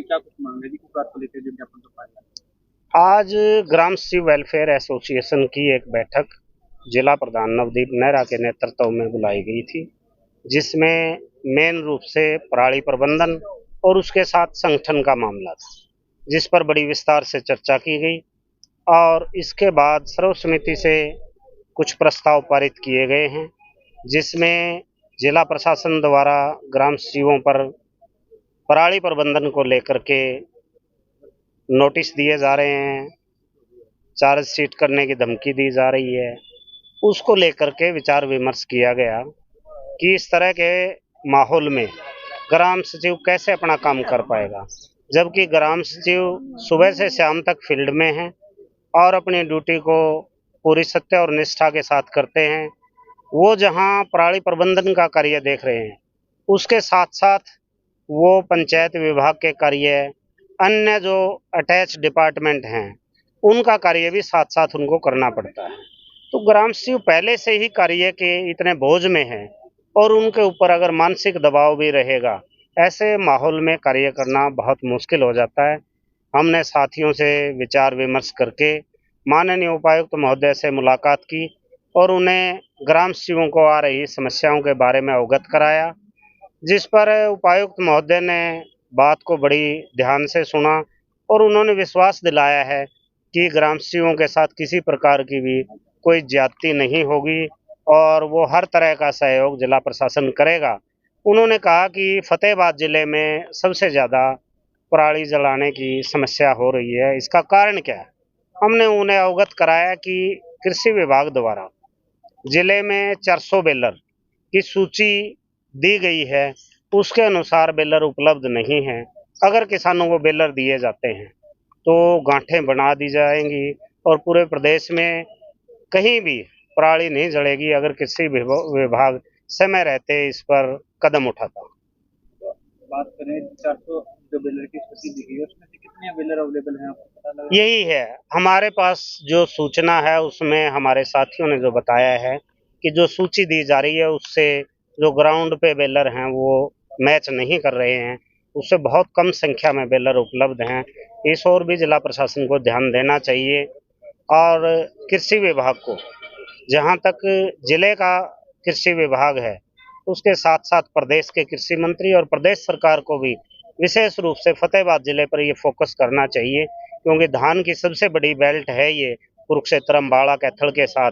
क्या कुछ मांग है जी कुछ को लेकर जो ज्ञापन तो पाया? आज ग्राम शिव वेलफेयर एसोसिएशन की एक बैठक जिला प्रधान नवदीप नेहरा के नेतृत्व में बुलाई गई थी, जिसमें मेन रूप से पराली प्रबंधन और उसके साथ संगठन का मामला था, जिस पर बड़ी विस्तार से चर्चा की गई और इसके बाद सर्वसम्मति से कुछ प्रस्ताव पारित किए गए हैं, जिसमें जिला प्रशासन द्वारा ग्राम शिवों पर पराली प्रबंधन को लेकर के नोटिस दिए जा रहे हैं, चार्जशीट करने की धमकी दी जा रही है। उसको लेकर के विचार विमर्श किया गया कि इस तरह के माहौल में ग्राम सचिव कैसे अपना काम कर पाएगा, जबकि ग्राम सचिव सुबह से शाम तक फील्ड में है और अपनी ड्यूटी को पूरी सत्य और निष्ठा के साथ करते हैं। वो जहां पराली प्रबंधन का कार्य देख रहे हैं, उसके साथ साथ वो पंचायत विभाग के कार्य, अन्य जो अटैच डिपार्टमेंट हैं, उनका कार्य भी साथ साथ उनको करना पड़ता है। तो ग्राम सचिव पहले से ही कार्य के इतने बोझ में है और उनके ऊपर अगर मानसिक दबाव भी रहेगा, ऐसे माहौल में कार्य करना बहुत मुश्किल हो जाता है। हमने साथियों से विचार विमर्श करके माननीय उपायुक्त महोदय से मुलाकात की और उन्हें ग्राम सचिवों को आ रही समस्याओं के बारे में अवगत कराया, जिस पर उपायुक्त महोदय ने बात को बड़ी ध्यान से सुना और उन्होंने विश्वास दिलाया है कि ग्राम सचिवों के साथ किसी प्रकार की भी कोई ज्यादती नहीं होगी और वो हर तरह का सहयोग जिला प्रशासन करेगा। उन्होंने कहा कि फतेहाबाद जिले में सबसे ज़्यादा पराली जलाने की समस्या हो रही है, इसका कारण क्या है? हमने उन्हें अवगत कराया कि कृषि विभाग द्वारा जिले में 400 बेलर की सूची दी गई है, उसके अनुसार बेलर उपलब्ध नहीं है। अगर किसानों को बेलर दिए जाते हैं तो गांठें बना दी जाएंगी और पूरे प्रदेश में कहीं भी पराली नहीं जलेगी अगर कृषि विभाग समय रहते इस पर कदम उठाता। बात करें 400 जो बेलर की सूची दी गई है उसमें से कितने बेलर अवेलेबल हैं आपको पता लगा? यही है हमारे पास जो सूचना है, उसमें हमारे साथियों ने जो बताया है कि जो सूची दी जा रही है उससे जो ग्राउंड पे बेलर हैं वो मैच नहीं कर रहे हैं, उससे बहुत कम संख्या में बेलर उपलब्ध हैं। इस ओर भी जिला प्रशासन को ध्यान देना चाहिए और कृषि विभाग को, जहाँ तक जिले का कृषि विभाग है, उसके साथ साथ प्रदेश के कृषि मंत्री और प्रदेश सरकार को भी विशेष रूप से फतेहाबाद जिले पर ये फोकस करना चाहिए, क्योंकि धान की सबसे बड़ी बेल्ट है ये, कुरुक्षेत्र, अम्बाड़ा, कैथल के साथ,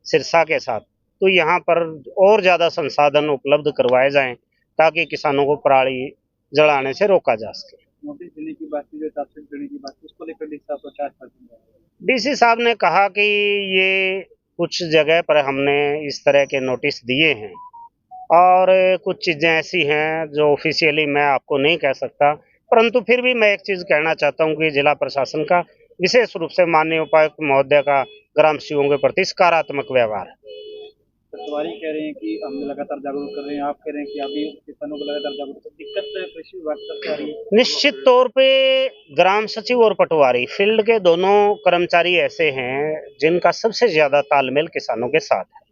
सिरसा के साथ। तो यहाँ पर और ज़्यादा संसाधन उपलब्ध करवाए जाएं ताकि किसानों को पराली जलाने से रोका जा सके। नोटिस देने की बात की, जो चार्जशीट देने की बात की, उसको लेकर डीसी साहब को चार्ज कर दिया। डीसी साहब ने कहा कि ये कुछ जगह पर हमने इस तरह के नोटिस दिए हैं और कुछ चीज़ें ऐसी हैं जो ऑफिशियली मैं आपको नहीं कह सकता, परंतु फिर भी मैं एक चीज़ कहना चाहता हूँ कि जिला प्रशासन का, विशेष रूप से माननीय उपायुक्त महोदय का ग्राम शिवों के प्रति सकारात्मक व्यवहार है। पटवारी कह रहे हैं कि हम लगातार जागरूक कर रहे हैं, आप कह रहे हैं कि अभी किसानों को लगातार जागरूक कर, दिक्कत कृषि विभाग से आ रही है। निश्चित तौर पे ग्राम सचिव और पटवारी फील्ड के दोनों कर्मचारी ऐसे हैं जिनका सबसे ज्यादा तालमेल किसानों के साथ है।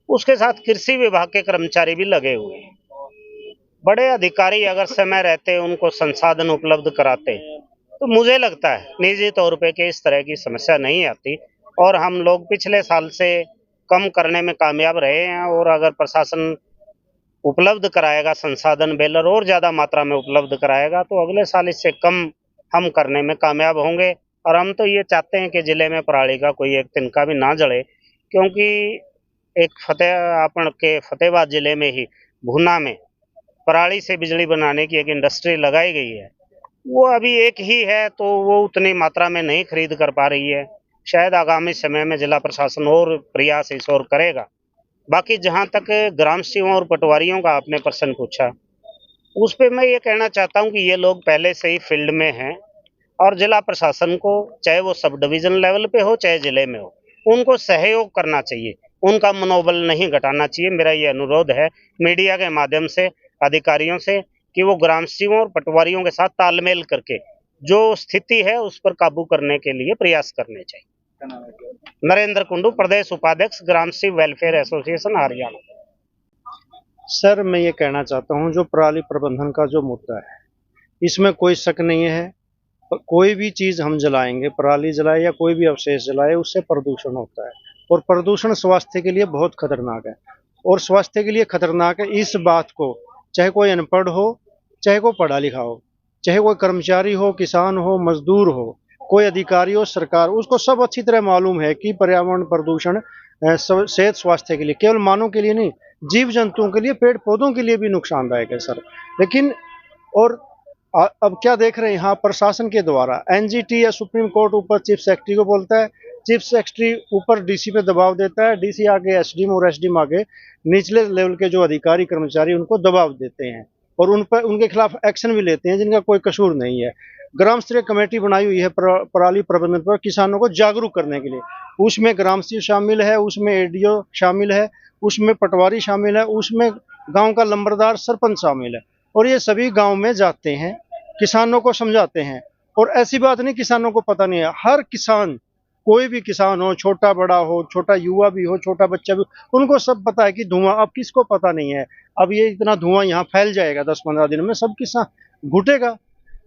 उसके साथ कृषि विभाग के कर्मचारी भी लगे हुए हैं। बड़े अधिकारी अगर समय रहते उनको संसाधन उपलब्ध कराते तो मुझे लगता है निजी तौर पे कि इस तरह की समस्या नहीं आती और हम लोग पिछले साल से कम करने में कामयाब रहे हैं। और अगर प्रशासन उपलब्ध कराएगा संसाधन, बेलर और ज़्यादा मात्रा में उपलब्ध कराएगा, तो अगले साल इससे कम हम करने में कामयाब होंगे। और हम तो ये चाहते हैं कि ज़िले में पराली का कोई एक तिनका भी ना जले, क्योंकि एक फतेहाबाद ज़िले में ही भूना में पराली से बिजली बनाने की एक इंडस्ट्री लगाई गई है, वो अभी एक ही है, तो वो उतनी मात्रा में नहीं खरीद कर पा रही है। शायद आगामी समय में जिला प्रशासन और प्रयास इस ओर करेगा। बाकी जहाँ तक ग्राम सेवकों और पटवारियों का आपने प्रश्न पूछा, उस पे मैं ये कहना चाहता हूँ कि ये लोग पहले से ही फील्ड में हैं और जिला प्रशासन को, चाहे वो सब डिवीजन लेवल पे हो चाहे जिले में हो, उनको सहयोग करना चाहिए, उनका मनोबल नहीं घटाना चाहिए। मेरा ये अनुरोध है मीडिया के माध्यम से अधिकारियों से कि वो ग्राम सेवकों और पटवारियों के साथ तालमेल करके जो स्थिति है उस पर काबू करने के लिए प्रयास करने चाहिए। नरेंद्र कुंडू, प्रदेश उपाध्यक्ष, Gram Shiv welfare association, Haryana. Sir, मैं ये कहना चाहता हूँ जो पराली प्रबंधन का जो मुद्दा है, इसमें कोई शक नहीं है। कोई भी चीज हम जलाएंगे, पराली जलाए या कोई भी अवशेष जलाए, उससे प्रदूषण होता है और प्रदूषण स्वास्थ्य के लिए बहुत खतरनाक है। और स्वास्थ्य के लिए खतरनाक है इस बात को चाहे कोई अनपढ़ हो, चाहे कोई पढ़ा लिखा हो, चाहे कोई कर्मचारी हो, किसान हो, मजदूर हो, कोई अधिकारी हो, सरकार, उसको सब अच्छी तरह मालूम है कि पर्यावरण प्रदूषण सेहत स्वास्थ्य के लिए, केवल मानव के लिए नहीं, जीव जंतुओं के लिए, पेड़ पौधों के लिए भी नुकसानदायक है सर। लेकिन और अब क्या देख रहे हैं यहाँ प्रशासन के द्वारा, एनजीटी या सुप्रीम कोर्ट ऊपर चीफ सेक्रेटरी को बोलता है, चीफ सेक्रेटरी ऊपर डीसी पे दबाव देता है, डीसी आगे एसडीएम और एसडीएम आगे निचले लेवल के जो अधिकारी कर्मचारी उनको दबाव देते हैं और उन पर उनके खिलाफ एक्शन भी लेते हैं जिनका कोई कसूर नहीं है। ग्राम स्तरीय कमेटी बनाई हुई है पराली प्रबंधन पर किसानों को जागरूक करने के लिए। उसमें ग्राम सी शामिल है, उसमें एडीओ शामिल है, उसमें पटवारी शामिल है, उसमें गांव का लंबरदार सरपंच शामिल है और ये सभी गांव में जाते हैं, किसानों को समझाते हैं। और ऐसी बात नहीं किसानों को पता नहीं है, हर किसान, कोई भी किसान हो, छोटा बड़ा हो, छोटा युवा भी हो, छोटा बच्चा भी, उनको सब पता है कि धुआं, अब किसको पता नहीं है, अब ये इतना धुआं यहाँ फैल जाएगा 10-15 दिन में, सब किसान घुटेगा,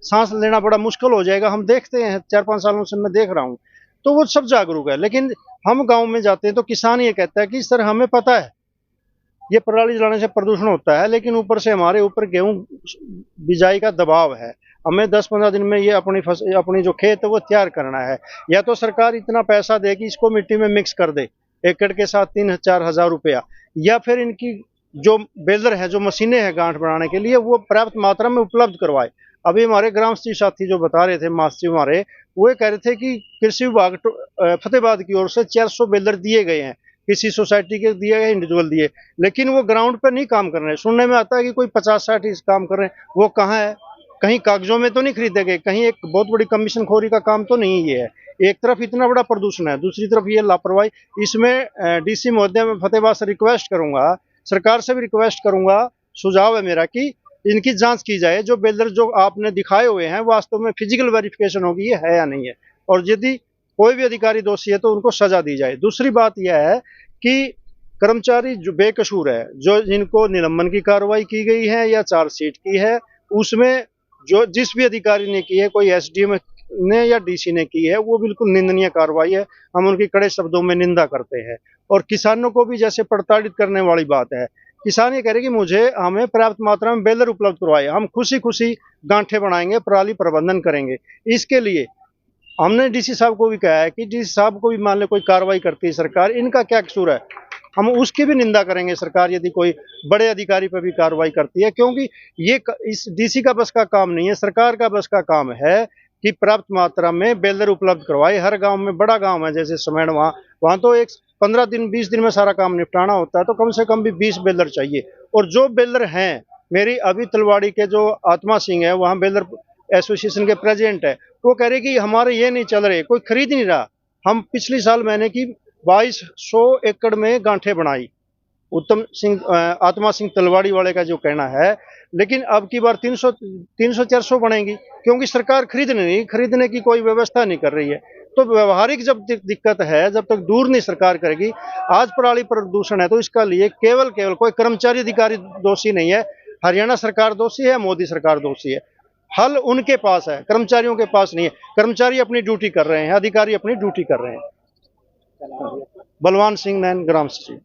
सांस लेना बड़ा मुश्किल हो जाएगा। हम देखते हैं 4-5 सालों से मैं देख रहा हूँ, तो वो सब जागरूक है। लेकिन हम गाँव में जाते हैं तो किसान ये कहता है कि सर हमें पता है ये पराली जलाने से प्रदूषण होता है, लेकिन ऊपर से हमारे ऊपर गेहूं बिजाई का दबाव है, हमें 10-15 दिन में ये अपनी जो खेत है वो तैयार करना है। या तो सरकार इतना पैसा दे कि इसको मिट्टी में मिक्स कर दे एकड़ के साथ 3-4 हज़ार रुपया, या फिर इनकी जो बेलर है, जो मशीनें हैं गांठ बनाने के लिए, वो पर्याप्त मात्रा में उपलब्ध करवाए। अभी हमारे ग्राम साथी जो बता रहे थे, मास्टर हमारे, वो कह रहे थे कि कृषि विभाग फतेहाबाद की ओर से 400 बेलर दिए गए हैं, किसी सोसाइटी के दिए गए, इंडिविजुअल दिए, लेकिन वो ग्राउंड पर नहीं काम कर रहे हैं। सुनने में आता है कि कोई 50-60 काम कर रहे हैं, वो कहाँ है? कहीं कागजों में तो नहीं खरीदे गए, कहीं एक बहुत बड़ी कमीशन खोरी का काम तो नहीं ये है। एक तरफ इतना बड़ा प्रदूषण है, दूसरी तरफ ये लापरवाही। इसमें डीसी महोदय में फतेहाबाद से रिक्वेस्ट करूंगा, सरकार से भी रिक्वेस्ट करूंगा, सुझाव है मेरा कि इनकी जांच की जाए, जो बेलर जो आपने दिखाए हुए हैं वास्तव में फिजिकल वेरिफिकेशन होगी ये है या नहीं है, और यदि कोई भी अधिकारी दोषी है तो उनको सजा दी जाए। दूसरी बात यह है कि कर्मचारी जो बेकसूर है, जो जिनको निलंबन की कार्रवाई की गई है या चार्जशीट की है, उसमें जो जिस भी अधिकारी ने की है, कोई एसडीएम ने या डीसी ने की है, वो बिल्कुल निंदनीय कार्रवाई है, हम उनकी कड़े शब्दों में निंदा करते हैं। और किसानों को भी जैसे प्रताड़ित करने वाली बात है, किसान ये कह रहे कि हमें पर्याप्त मात्रा में बेलर उपलब्ध करवाए, हम खुशी खुशी गांठे बनाएंगे, पराली प्रबंधन करेंगे। इसके लिए हमने डीसी साहब को भी कहा है कि डीसी साहब को भी मान ले कोई कार्रवाई करती है सरकार, इनका क्या कसूर है, हम उसकी भी निंदा करेंगे सरकार यदि कोई बड़े अधिकारी पर भी कार्रवाई करती है, क्योंकि ये इस डीसी का बस का काम नहीं है, सरकार का बस का काम है कि पर्याप्त मात्रा में बेलर उपलब्ध करवाए। हर गांव में, बड़ा गांव है जैसे समेण, वहां तो एक 15 दिन 20 दिन में सारा काम निपटाना होता है, तो कम से कम भी 20 बेलर चाहिए। और जो बेलर हैं, मेरी अभी तलवाड़ी के जो आत्मा सिंह है, वहाँ बेलर एसोसिएशन के प्रेसिडेंट है, वो कह रहे कि हमारे ये नहीं चल रहे, कोई खरीद नहीं रहा। हम पिछली साल मैंने की 2200 एकड़ में गांठे बनाई, उत्तम सिंह आत्मा सिंह तलवाड़ी वाले का जो कहना है, लेकिन अब की बार 300-400 बनेंगी, क्योंकि सरकार खरीदने की कोई व्यवस्था नहीं कर रही है। तो व्यवहारिक जब दिक्कत है, जब तक दूर नहीं सरकार करेगी। आज पराली प्रदूषण है तो इसका लिए केवल कोई कर्मचारी अधिकारी दोषी नहीं है, हरियाणा सरकार दोषी है, मोदी सरकार दोषी है। हल उनके पास है, कर्मचारियों के पास नहीं है। कर्मचारी अपनी ड्यूटी कर रहे हैं, अधिकारी अपनी ड्यूटी कर रहे हैं। बलवान सिंह नैन, ग्राम सचिव।